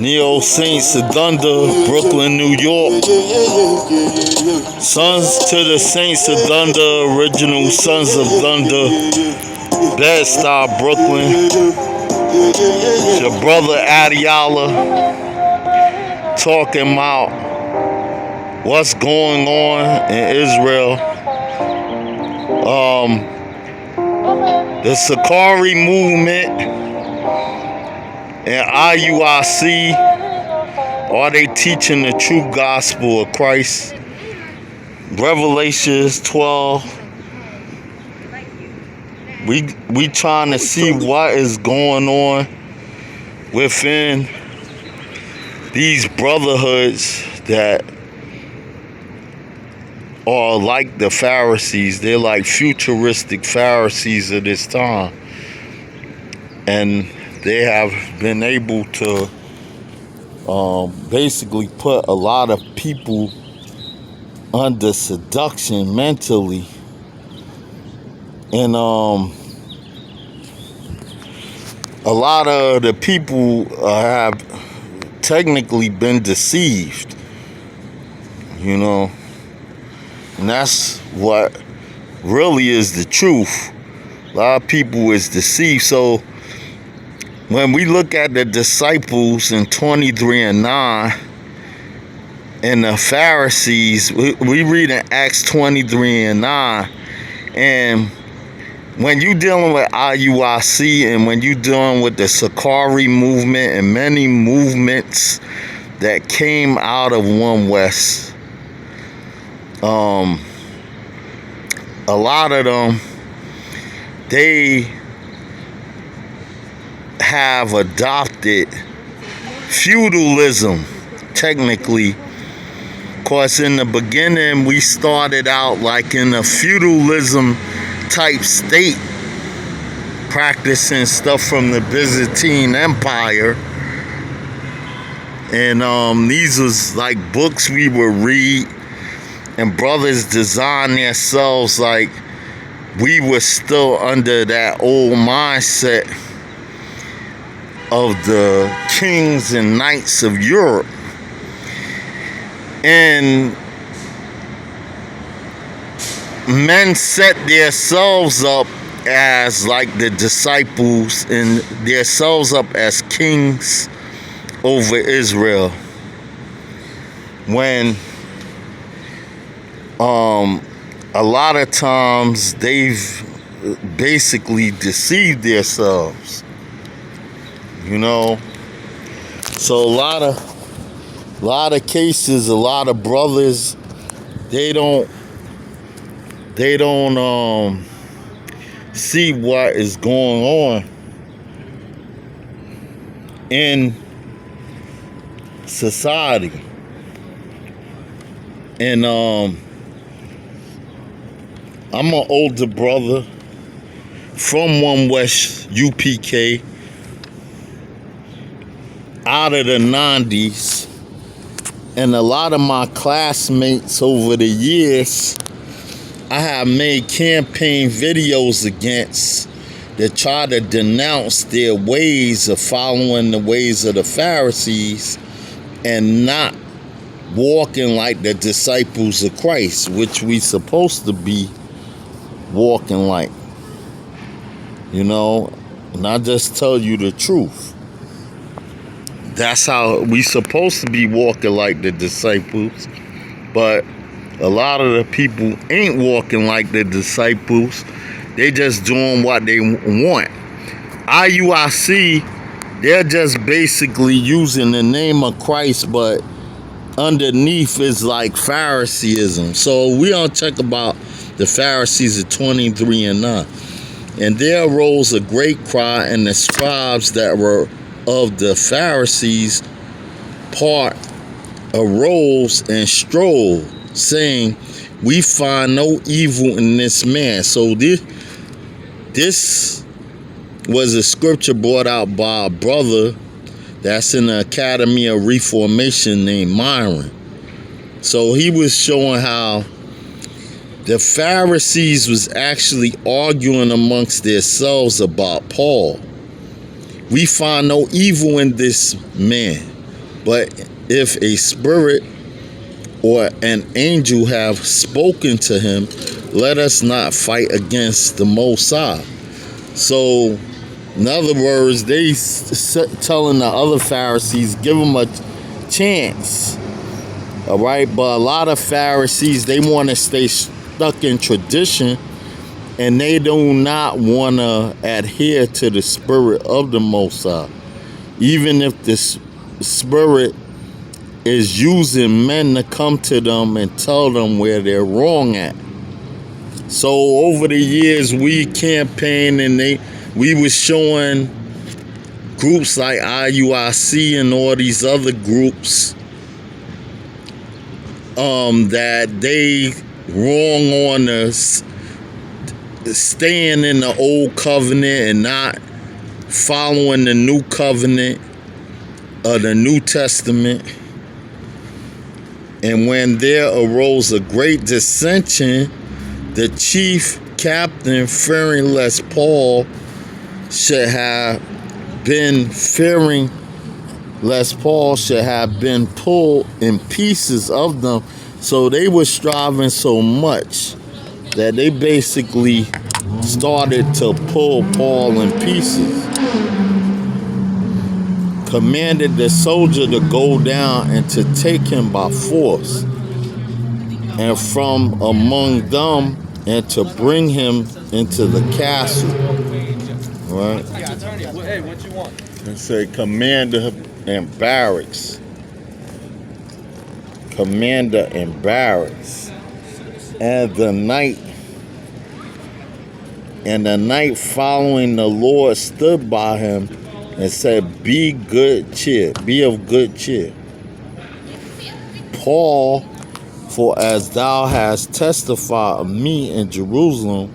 Neo Saints of Thunder, Brooklyn, New York. Sons to the Saints of Thunder, original Sons of Thunder, Bed-Stuy, Brooklyn. It's your brother Adiola talking about what's going on in Israel. The Siccari movement and IUIC, are they teaching the true gospel of Christ? Revelations 12. We trying to see what is going on within these brotherhoods that are like the Pharisees. They're like futuristic Pharisees of this time. And they have been able to basically put a lot of people under seduction mentally. And a lot of the people have technically been deceived, you know. And that's what really is the truth. A lot of people is deceived. So when we look at the disciples in 23:9 and the Pharisees, we read in Acts 23:9, and when you're dealing with IUIC and when you're dealing with the Siccari movement and many movements that came out of One West, a lot of them, they have adopted feudalism, technically. Of course, in the beginning, we started out like in a feudalism type state, practicing stuff from the Byzantine Empire. And these was like books we would read, and brothers design themselves like we were still under that old mindset of the kings and knights of Europe. And men set themselves up as like the disciples and themselves up as kings over Israel, when a lot of times they've basically deceived themselves, you know. So a lot of cases, a lot of brothers, they don't see what is going on in society. And I'm an older brother from One West UPK out of the 90s. And a lot of my classmates over the years, I have made campaign videos against that try to denounce their ways of following the ways of the Pharisees and not walking like the disciples of Christ, which we supposed to be walking like, you know. And I just tell you the truth. That's how we supposed to be walking like the disciples. But a lot of the people ain't walking like the disciples. They just doing what they want. IUIC, they're just basically using the name of Christ, but underneath is like Phariseeism. So we all talk about the Pharisees of 23:9. And there arose a great cry, and the scribes that were of the Pharisees part arose and strove, saying, we find no evil in this man. So this was a scripture brought out by a brother that's in the Academy of Reformation named Myron. So he was showing how the Pharisees was actually arguing amongst themselves about Paul. We find no evil in this man. But if a spirit or an angel have spoken to him, let us not fight against the Most High. So, in other words, they telling the other Pharisees, give them a chance. All right, but a lot of Pharisees, they want to stay stuck in tradition, and they do not want to adhere to the spirit of the Most High, even if the spirit is using men to come to them and tell them where they're wrong at. So over the years, we campaigned, and we was showing groups like IUIC and all these other groups that they wrong on us staying in the old covenant and not following the new covenant of the New Testament. And when there arose a great dissension, the chief captain, fearing lest Paul should have been pulled in pieces of them. So they were striving so much that they basically started to pull Paul in pieces. Commanded the soldier to go down and to take him by force, and from among them, and to bring him into the castle. Right? Hey, what you want? And say commander and barracks. Commander and barracks. And the night following, the Lord stood by him and said, be of good cheer. Paul, for as thou hast testified of me in Jerusalem,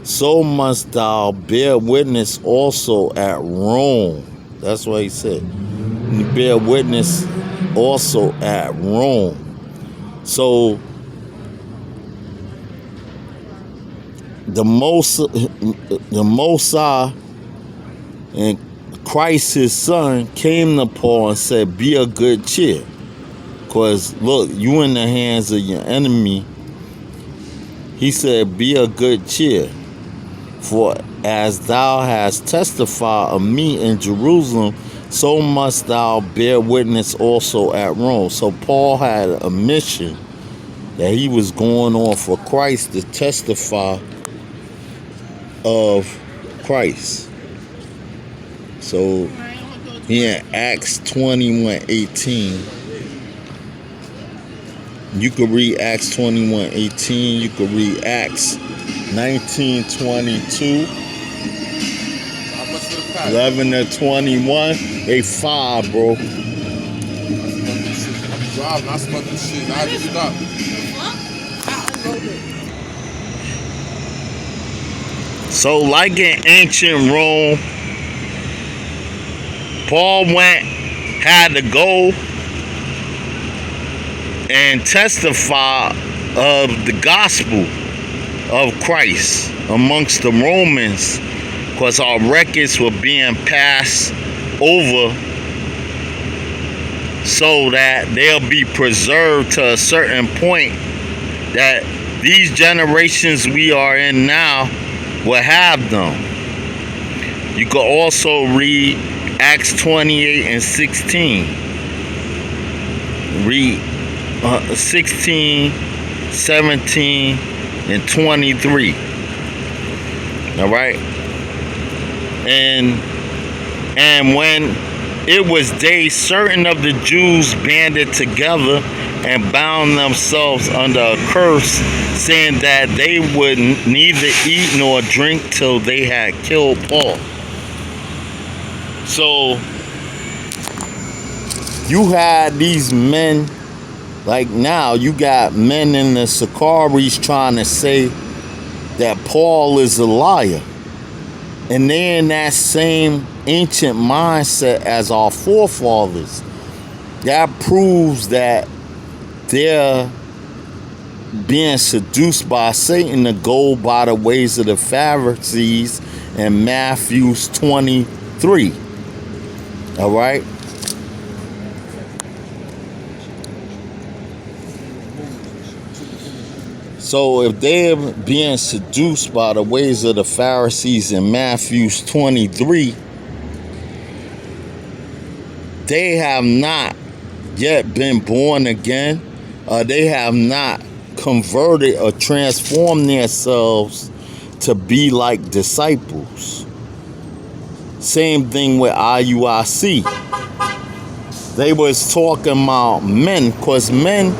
so must thou bear witness also at Rome. That's what he said. You bear witness also at Rome. So the Most High and Christ, his son, came to Paul and said, be of good cheer. Because, look, you in the hands of your enemy. He said, be of good cheer. For as thou hast testified of me in Jerusalem, so must thou bear witness also at Rome. So Paul had a mission that he was going on for Christ to testify of Christ. So here in Acts 21:18, you could read Acts 21:18. You could read Acts 19:22, 11 to 21. They 5, bro. I'm driving. I smell this shit. I had to stop. So, like in ancient Rome, Paul had to go and testify of the gospel of Christ amongst the Romans, because our records were being passed over so that they'll be preserved to a certain point that these generations we are in now will have them. You could also read Acts 28:16. Read 16, 17, and 23. All right? And when it was day, certain of the Jews banded together and bound themselves under a curse, saying that they would neither eat nor drink till they had killed Paul. So you had these men, like now you got men in the Siccaris trying to say that Paul is a liar. And they're in that same ancient mindset as our forefathers. That proves that they're being seduced by Satan to go by the ways of the Pharisees in Matthew 23. All right? So if they're being seduced by the ways of the Pharisees in Matthew 23, they have not yet been born again. They have not converted or transformed themselves to be like disciples. Same thing with IUIC. They was talking about men, because men,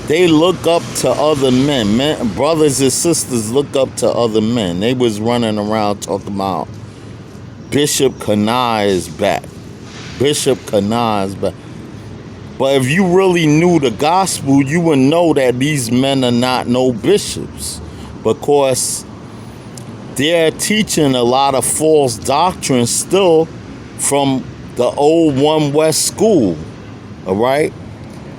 they look up to other men. Brothers and sisters look up to other men. They was running around talking about Bishop Kanai is back. Bishop Kanai is back. But if you really knew the gospel, you would know that these men are not no bishops, because they're teaching a lot of false doctrines still from the old One West school, all right?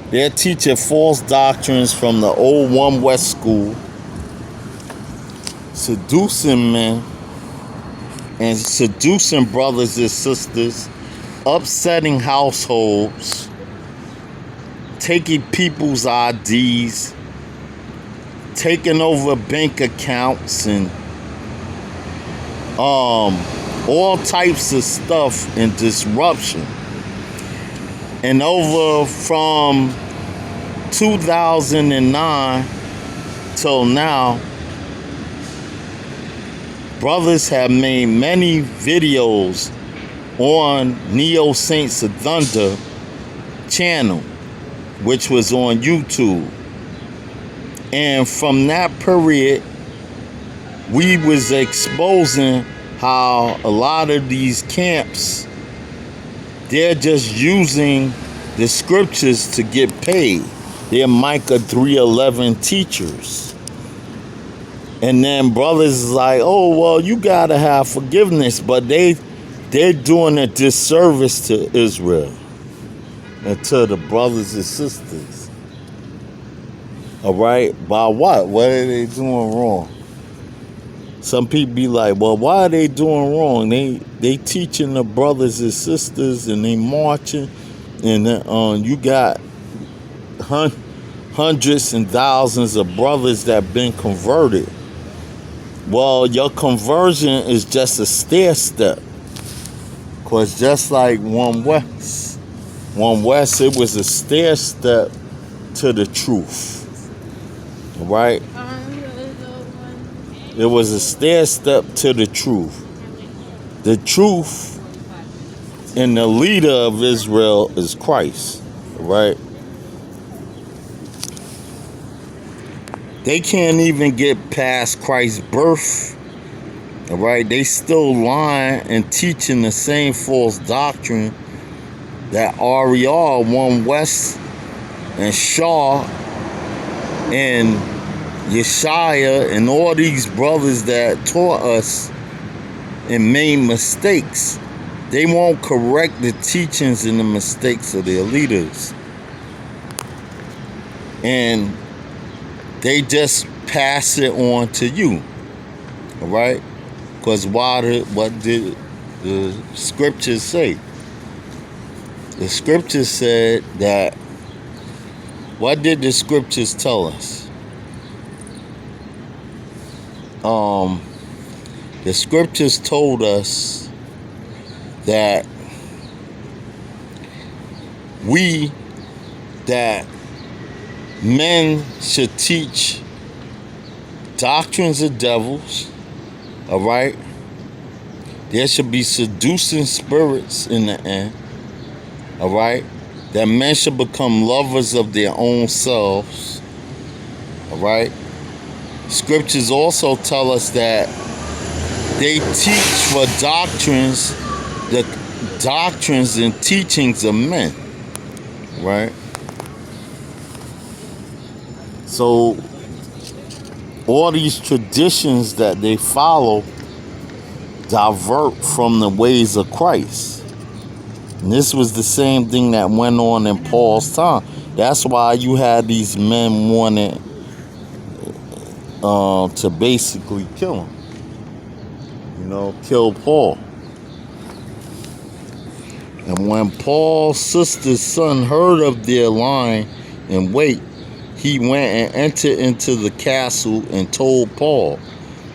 They're teaching false doctrines from the old One West school, seducing men and seducing brothers and sisters, upsetting households, taking people's IDs, taking over bank accounts, and all types of stuff and disruption. And over from 2009 till now, brothers have made many videos on Neo Saints of Thunder channel, which was on YouTube. And from that period, we was exposing how a lot of these camps, they're just using the scriptures to get paid. They're Micah 3:11 teachers. And then brothers is like, oh, well, you gotta have forgiveness, but they're doing a disservice to Israel and to the brothers and sisters. All right? By what? What are they doing wrong? Some people be like, well, why are they doing wrong? They teaching the brothers and sisters, and they marching, and you got hundreds and thousands of brothers that been converted. Well, your conversion is just a stair step, because just like One West, it was a stair step to the truth. All right? It was a stair step to the truth. The truth and the leader of Israel is Christ, right? They can't even get past Christ's birth, all right? They still lying and teaching the same false doctrine that Ariel, One West, and Shaw, and Yeshaya, and all these brothers that taught us and made mistakes. They won't correct the teachings and the mistakes of their leaders. And they just pass it on to you. All right? Because what did the scriptures say? The scriptures said that, what did the scriptures tell us? The scriptures told us that men should teach doctrines of devils, all right? There should be seducing spirits in the end, all right? That men should become lovers of their own selves, all right? Scriptures also tell us that they teach for doctrines, the doctrines and teachings of men, right? So all these traditions that they follow divert from the ways of Christ. And this was the same thing that went on in Paul's time. That's why you had these men wanting to basically kill him. Kill Paul. And when Paul's sister's son heard of their lying in wait, he went and entered into the castle and told Paul.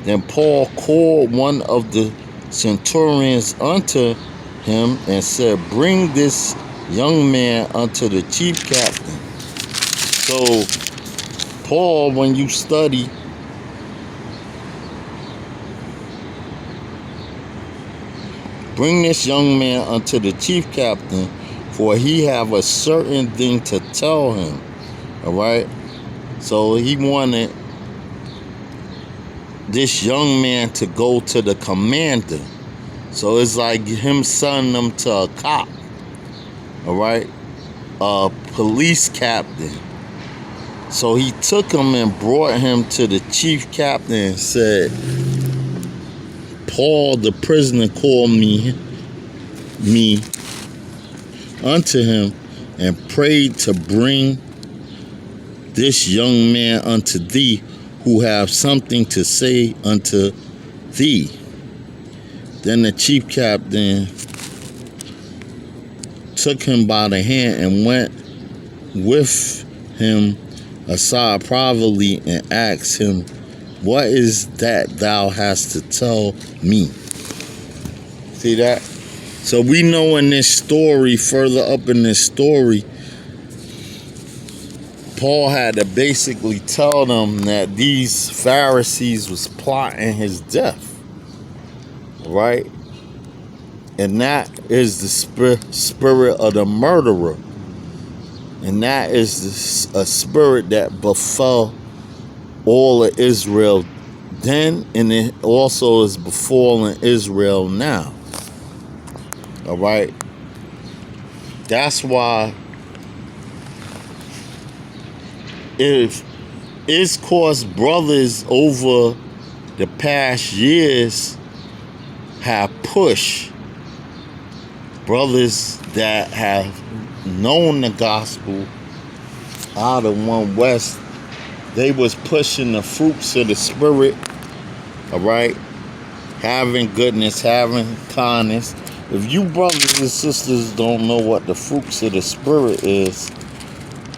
Then Paul called one of the centurions unto him and said, bring this young man unto the chief captain. So Paul, when you study, bring this young man unto the chief captain, for he have a certain thing to tell him. All right? So he wanted this young man to go to the commander. So it's like him sending them to a cop. All right? A police captain. So he took him and brought him to the chief captain and said, Paul the prisoner called me unto him and prayed to bring this young man unto thee, who have something to say unto thee. Then the chief captain took him by the hand and went with him aside privately and asked him, what is that thou hast to tell me? See that? So we know in this story, further up in this story, Paul had to basically tell them that these Pharisees was plotting his death. Right? And that is the spirit of the murderer. And that is a spirit that befell all of Israel then, and it also is befalling Israel now. All right? That's why if it's caused brothers over the past years have pushed brothers that have known the gospel out of One West. They was pushing the fruits of the spirit, all right? Having goodness, having kindness. If you brothers and sisters don't know what the fruits of the spirit is,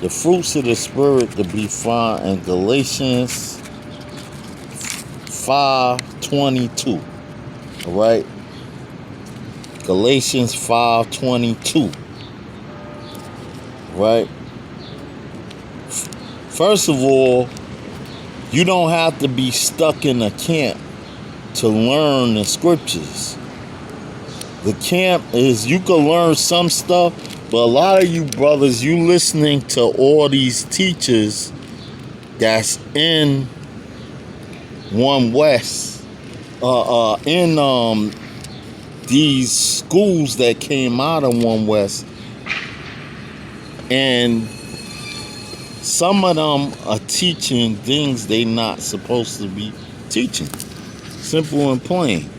the fruits of the spirit could be found in Galatians 5:22, all right? Galatians 5:22, right? First of all, you don't have to be stuck in a camp to learn the scriptures. The camp is, you can learn some stuff, but a lot of you brothers, you listening to all these teachers that's in One West, in these schools that came out of One West, and some of them are teaching things they not supposed to be teaching. Simple and plain.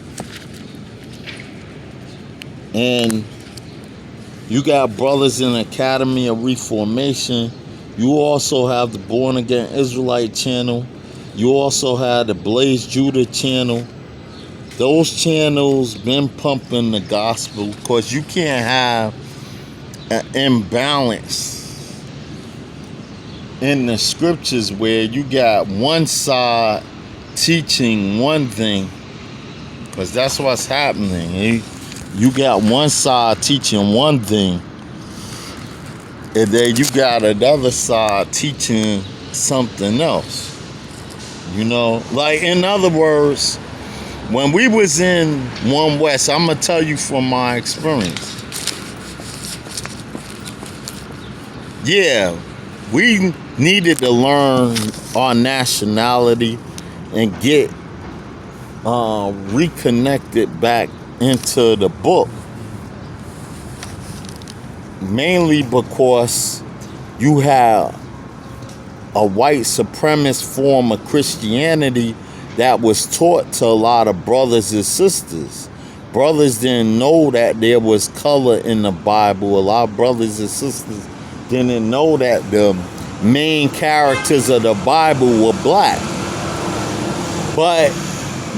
And you got brothers in the Academy of Reformation. You also have the Born Again Israelite channel. You also have the Blaze Judah channel. Those channels been pumping the gospel, because you can't have an imbalance in the scriptures where you got one side teaching one thing, because that's what's happening. You got one side teaching one thing, and then you got another side teaching something else. You know, like, in other words, when we was in One West, I'm gonna tell you from my experience. Yeah, we needed to learn our nationality and get reconnected back into the book, mainly because you have a white supremacist form of Christianity that was taught to a lot of brothers and sisters. Brothers didn't know that there was color in the Bible. A lot of brothers and sisters didn't know that the main characters of the Bible were black. But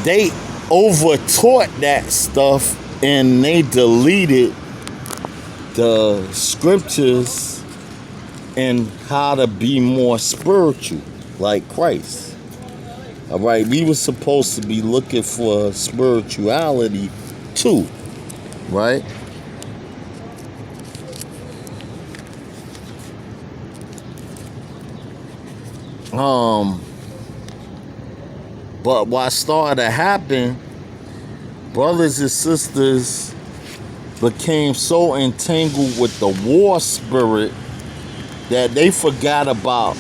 they over-taught that stuff, and they deleted the scriptures and how to be more spiritual like Christ. All right, we were supposed to be looking for spirituality too, right? But what started to happen, brothers and sisters became so entangled with the war spirit that they forgot about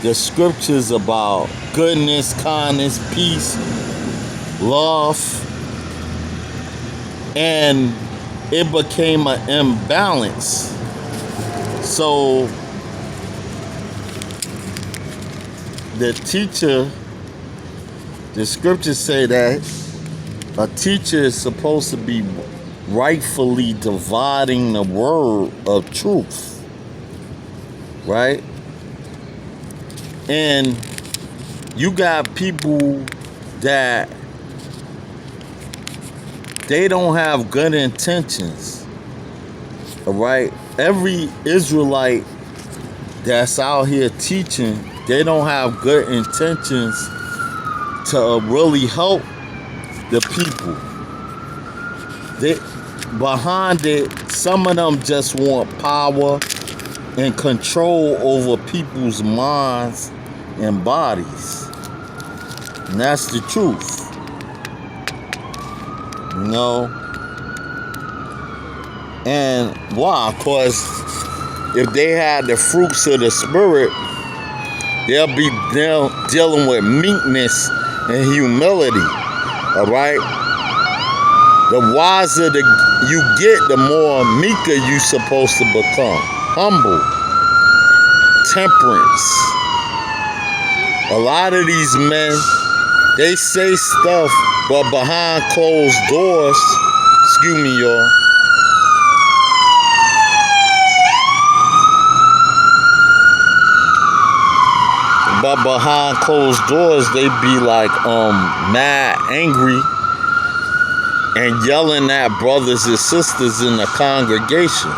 the scriptures about goodness, kindness, peace, love, and it became an imbalance. So the teacher, the scriptures say that a teacher is supposed to be rightfully dividing the word of truth, right? And you got people that they don't have good intentions, all right? Every Israelite that's out here teaching, they don't have good intentions to really help the people. Behind it, some of them just want power and control over people's minds and bodies. And that's the truth. You know? And why? Because if they had the fruits of the Spirit, they'll be dealing with meekness and humility. All right? The wiser you get, the more meeker you're supposed to become. Humble. Temperance. A lot of these men, they say stuff, but behind closed doors, excuse me, y'all. But behind closed doors, they be like mad, angry, and yelling at brothers and sisters in the congregation.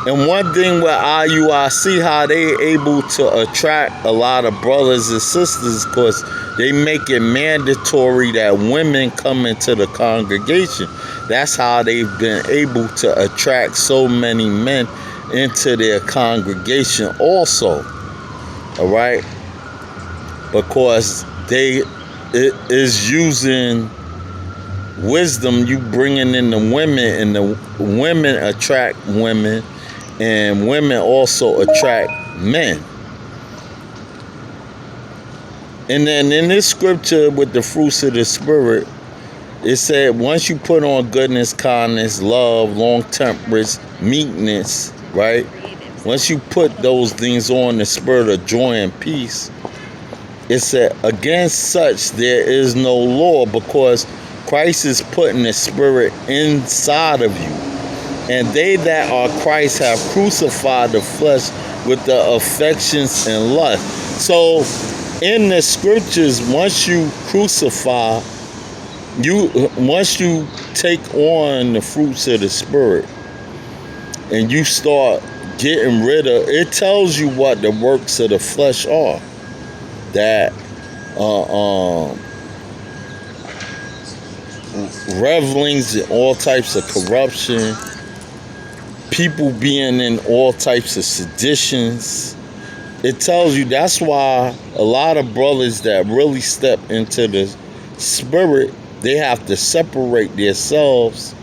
And one thing with IUIC, how they able to attract a lot of brothers and sisters, because they make it mandatory that women come into the congregation. That's how they've been able to attract so many men into their congregation also. All right? Because it is using wisdom, you bringing in the women, and the women attract women, and women also attract men. And then in this scripture with the fruits of the Spirit, it said once you put on goodness, kindness, love, long temperance, meekness, right? Once you put those things on, the spirit of joy and peace, it said against such there is no law, because Christ is putting the Spirit inside of you. And they that are Christ have crucified the flesh with the affections and lust. So in the scriptures, once you crucify, once you take on the fruits of the Spirit and you start getting rid of, it tells you what the works of the flesh are. That revelings in all types of corruption, people being in all types of seditions. It tells you that's why a lot of brothers that really step into the Spirit, they have to separate themselves